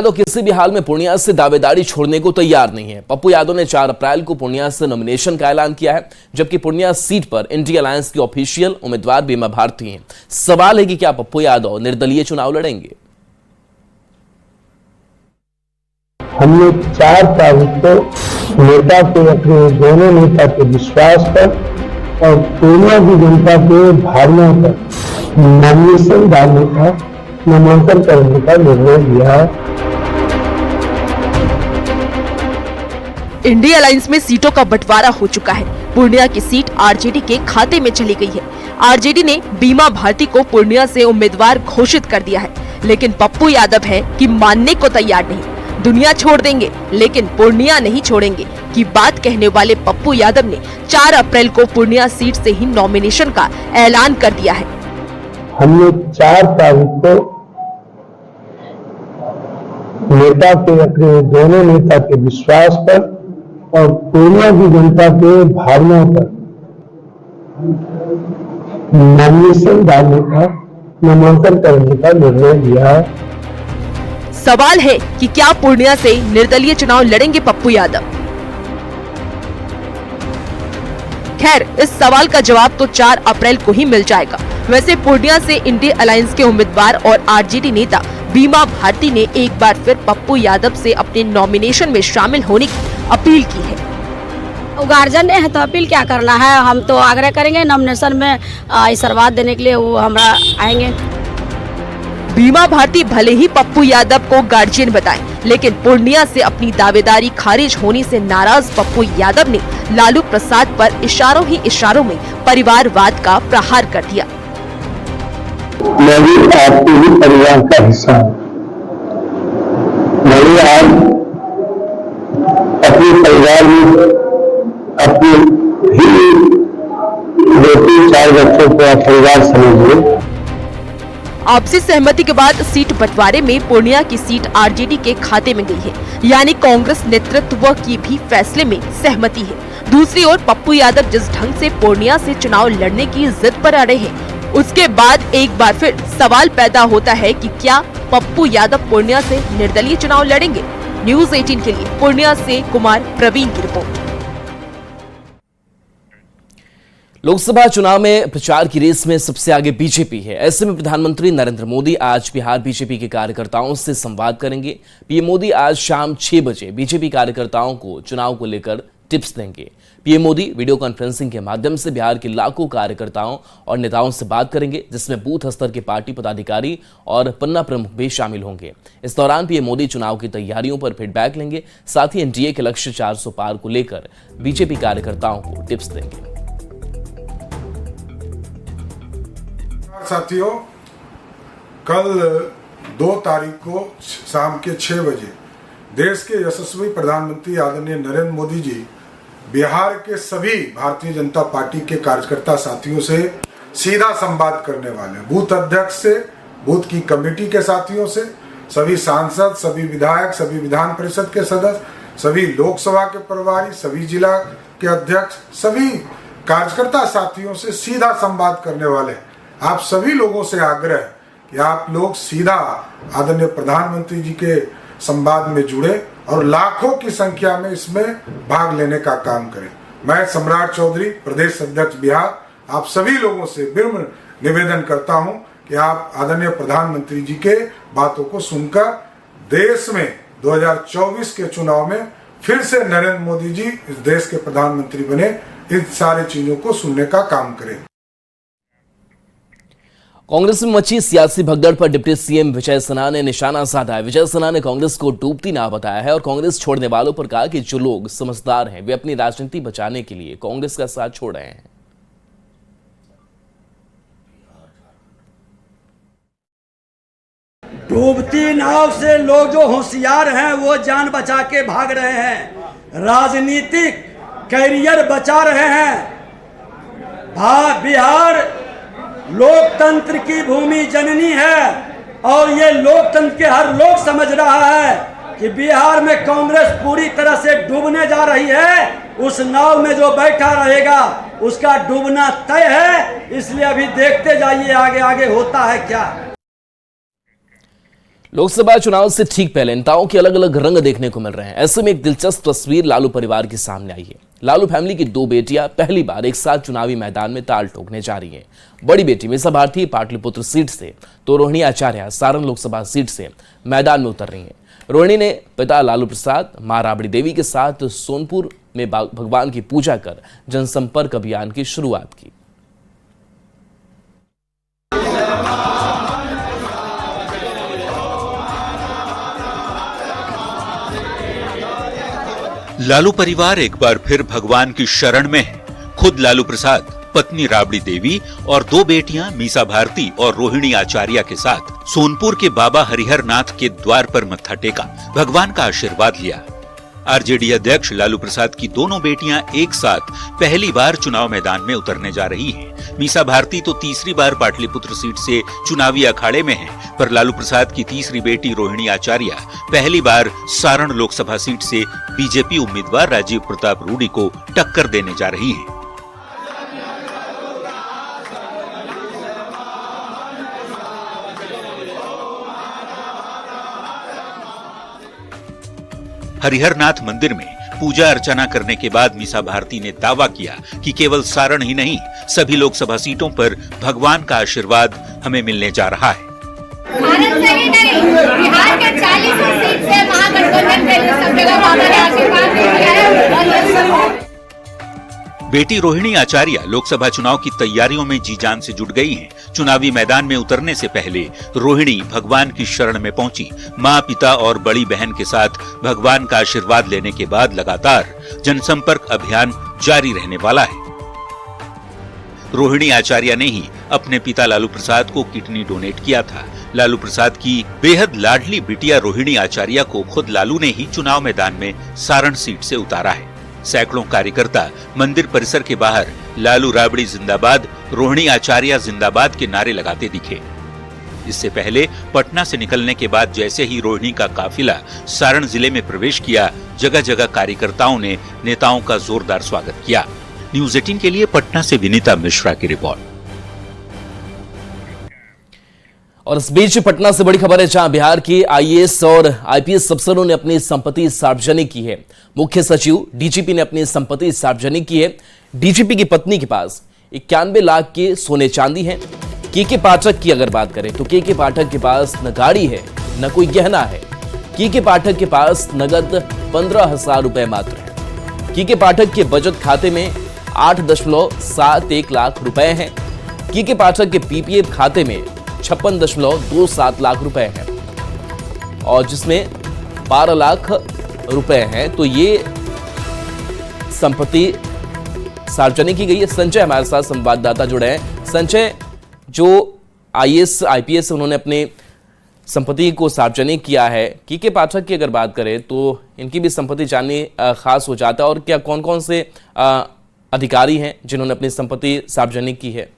यादव किसी भी हाल में पूर्णिया से दावेदारी छोड़ने को तैयार नहीं है। पप्पू यादव ने 4 अप्रैल को पूर्णिया से नॉमिनेशन का ऐलान किया है, जबकि पूर्णिया सीट पर इंडिया अलायंस की ऑफिशियल उम्मीदवार बीमा भारती हैं। सवाल है कि क्या पप्पू यादव निर्दलीय चुनाव लड़ेंगे। हमने 4 तारीख को नेता के अपने दोनों नेता के विश्वास पर और पूर्णिया की जनता के भावना पर नॉमिनेशन डालने का, नामांकन करने का निर्णय लिया है। इंडिया अलायंस में सीटों का बंटवारा हो चुका है। पूर्णिया की सीट आरजेडी के खाते में चली गई है। आरजेडी ने बीमा भारती को पूर्णिया से उम्मीदवार घोषित कर दिया है, लेकिन पप्पू यादव है कि मानने को तैयार नहीं। दुनिया छोड़ देंगे लेकिन पूर्णिया नहीं छोड़ेंगे की बात कहने वाले पप्पू यादव ने 4 अप्रैल को पूर्णिया सीट से ही नॉमिनेशन का ऐलान कर दिया है। हमने 4 तारीख को नेता के अपने दोनों नेता के विश्वास पर और पूर्णिया की जनता के भावना पर नॉमिनेशन डालने का, नामांकन करने का निर्णय लिया है। सवाल है कि क्या पूर्णिया से निर्दलीय चुनाव लड़ेंगे पप्पू यादव। खैर, इस सवाल का जवाब तो 4 अप्रैल को ही मिल जाएगा। वैसे पूर्णिया से इंडिया अलायंस के उम्मीदवार और आरजेडी नेता बीमा भारती ने एक बार फिर पप्पू यादव से अपने नॉमिनेशन में शामिल होने की अपील की है। गार्जियन है तो अपील क्या करना है, हम तो आग्रह करेंगे नॉमिनेशन में आशीर्वाद देने के लिए वो हमरा आएंगे। बीमा भारती भले ही पप्पू यादव को गार्जियन बताएं, लेकिन पूर्णिया से अपनी दावेदारी खारिज होने से नाराज पप्पू यादव ने लालू प्रसाद पर इशारों ही इशारों में परिवारवाद का प्रहार कर दिया। मैं भी आपके ही परिवार का हिस्सा हूँ। मैं भी आज अपने परिवार में अपने ही 2-4 बच्चों को परिवार समझिए। आपसी सहमति के बाद सीट बंटवारे में पूर्णिया की सीट आरजेडी के खाते में गई है, यानी कांग्रेस नेतृत्व की भी फैसले में सहमति है। दूसरी ओर पप्पू यादव जिस ढंग से पूर्णिया से चुनाव लड़ने की जिद पर अड़े हैं, उसके बाद एक बार फिर सवाल पैदा होता है कि क्या पप्पू यादव पूर्णिया से निर्दलीय चुनाव लड़ेंगे। न्यूज़ 18 के लिए पूर्णिया से कुमार प्रवीण की रिपोर्ट। लोकसभा चुनाव में प्रचार की रेस में सबसे आगे बीजेपी है। ऐसे में प्रधानमंत्री नरेंद्र मोदी आज बिहार बीजेपी के कार्यकर्ताओं से संवाद करेंगे। पीएम मोदी आज शाम 6 बजे बीजेपी कार्यकर्ताओं को चुनाव को लेकर टिप्स देंगे। पीएम मोदी वीडियो कॉन्फ्रेंसिंग के माध्यम से बिहार के लाखों कार्यकर्ताओं और नेताओं से बात करेंगे, जिसमें बूथ स्तर के पार्टी पदाधिकारी और पन्ना प्रमुख भी शामिल होंगे। इस दौरान पीएम मोदी चुनाव की तैयारियों पर फीडबैक लेंगे। साथ ही एनडीए के लक्ष्य 400 पार को लेकर बीजेपी कार्यकर्ताओं को टिप्स देंगे। साथियों, कल 2 तारीख को शाम के 6 बजे देश के यशस्वी प्रधानमंत्री आदरणीय नरेंद्र मोदी जी बिहार के सभी भारतीय जनता पार्टी के कार्यकर्ता साथियों से सीधा संवाद करने वाले हैं। बूथ अध्यक्ष से, बूथ की कमेटी के साथियों से, सभी सांसद, सभी विधायक, सभी विधान परिषद के सदस्य, सभी लोकसभा के प्रभारी, सभी जिला के अध्यक्ष, सभी कार्यकर्ता साथियों से सीधा संवाद करने वाले हैं। आप सभी लोगों से आग्रह है कि आप लोग सीधा आदरणीय प्रधानमंत्री जी के संवाद में जुड़े और लाखों की संख्या में इसमें भाग लेने का काम करें। मैं सम्राट चौधरी, प्रदेश अध्यक्ष बिहार, आप सभी लोगों से विनम्र निवेदन करता हूं कि आप आदरणीय प्रधानमंत्री जी के बातों को सुनकर देश में 2024 के चुनाव में फिर से नरेंद्र मोदी जी इस देश के प्रधानमंत्री बने, इन सारी चीजों को सुनने का काम करें। कांग्रेस में मची सियासी भगदड़ पर डिप्टी सीएम विजय सिन्हा ने निशाना साधा है। विजय सिन्हा ने कांग्रेस को डूबती नाव बताया है और कांग्रेस छोड़ने वालों पर कहा कि जो लोग समझदार हैं वे अपनी राजनीति बचाने के लिए कांग्रेस का साथ छोड़ रहे हैं। डूबती नाव से लोग जो होशियार हैं वो जान बचा के भाग रहे हैं, राजनीतिक कैरियर बचा रहे हैं। बिहार लोकतंत्र की भूमि जननी है और ये लोकतंत्र के हर लोग समझ रहा है कि बिहार में कांग्रेस पूरी तरह से डूबने जा रही है। उस नाव में जो बैठा रहेगा उसका डूबना तय है। इसलिए अभी देखते जाइए आगे आगे होता है क्या। लोकसभा चुनाव से ठीक पहले नेताओं के अलग अलग रंग देखने को मिल रहे हैं। ऐसे में एक दिलचस्प तस्वीर लालू परिवार के सामने आई है। लालू फैमिली की दो बेटियां पहली बार एक साथ चुनावी मैदान में ताल ठोकने जा रही हैं। बड़ी बेटी मीसा भारती पाटलिपुत्र सीट से तो रोहिणी आचार्य सारण लोकसभा सीट से मैदान में उतर रही हैं। रोहिणी ने पिता लालू प्रसाद, मां राबड़ी देवी के साथ सोनपुर में भगवान की पूजा कर जनसंपर्क अभियान की शुरुआत की। लालू परिवार एक बार फिर भगवान की शरण में है। खुद लालू प्रसाद, पत्नी राबड़ी देवी और दो बेटियां मीसा भारती और रोहिणी आचार्य के साथ सोनपुर के बाबा हरिहर नाथ के द्वार पर मत्था टेका, भगवान का आशीर्वाद लिया। आरजेडी अध्यक्ष लालू प्रसाद की दोनों बेटियां एक साथ पहली बार चुनाव मैदान में उतरने जा रही हैं। मीसा भारती तो तीसरी बार पाटलिपुत्र सीट से चुनावी अखाड़े में है, पर लालू प्रसाद की तीसरी बेटी रोहिणी आचार्य पहली बार सारण लोकसभा सीट से बीजेपी उम्मीदवार राजीव प्रताप रूडी को टक्कर देने जा रही है। हरिहरनाथ मंदिर में पूजा अर्चना करने के बाद मीसा भारती ने दावा किया कि केवल सारण ही नहीं, सभी लोकसभा सीटों पर भगवान का आशीर्वाद हमें मिलने जा रहा है। सारण से ही नहीं, बिहार के 40 सीट से महागठबंधन के लिए सब जगह बाबा ने आशीर्वाद दिया है। बेटी रोहिणी आचार्य लोकसभा चुनाव की तैयारियों में जी जान से जुट गई हैं। चुनावी मैदान में उतरने से पहले रोहिणी भगवान की शरण में पहुंची। मां, पिता और बड़ी बहन के साथ भगवान का आशीर्वाद लेने के बाद लगातार जनसंपर्क अभियान जारी रहने वाला है। रोहिणी आचार्य ने ही अपने पिता लालू प्रसाद को किडनी डोनेट किया था। लालू प्रसाद की बेहद लाडली बिटिया रोहिणी आचार्य को खुद लालू ने ही चुनाव मैदान में सारण सीट से उतारा है। सैकड़ों कार्यकर्ता मंदिर परिसर के बाहर लालू राबड़ी जिंदाबाद, रोहिणी आचार्य जिंदाबाद के नारे लगाते दिखे। इससे पहले पटना से निकलने के बाद जैसे ही रोहिणी का काफिला सारण जिले में प्रवेश किया, जगह जगह कार्यकर्ताओं ने नेताओं का जोरदार स्वागत किया। न्यूज़ 18 के लिए पटना से विनीता मिश्रा की रिपोर्ट। और इस बीच पटना से बड़ी खबर है, जहां बिहार के आईएएस और आईपीएस अफसरों ने अपनी संपत्ति सार्वजनिक की है। मुख्य सचिव डीजीपी ने अपनी संपत्ति सार्वजनिक की है। डीजीपी की पत्नी के पास 91 लाख के सोने चांदी है। के पाठक की अगर बात करें तो के पाठक के पास न गाड़ी है न कोई गहना है। के पाठक के पास नगद 15,000 रुपए मात्र है। के पाठक के बचत खाते में 8.71 लाख रुपए हैं। के पाठक के पीपीएफ खाते में 56.27 लाख रुपए हैं और जिसमें 12 लाख रुपए हैं। तो ये संपत्ति सार्वजनिक की गई है। संजय हमारे साथ संवाददाता जुड़े हैं। संजय, जो आईएएस आईपीएस उन्होंने अपने संपत्ति को सार्वजनिक किया है, के पाठक की अगर बात करें तो इनकी भी संपत्ति जाननी खास हो जाता है। और क्या कौन कौन से अधिकारी हैं जिन्होंने अपनी संपत्ति सार्वजनिक की है?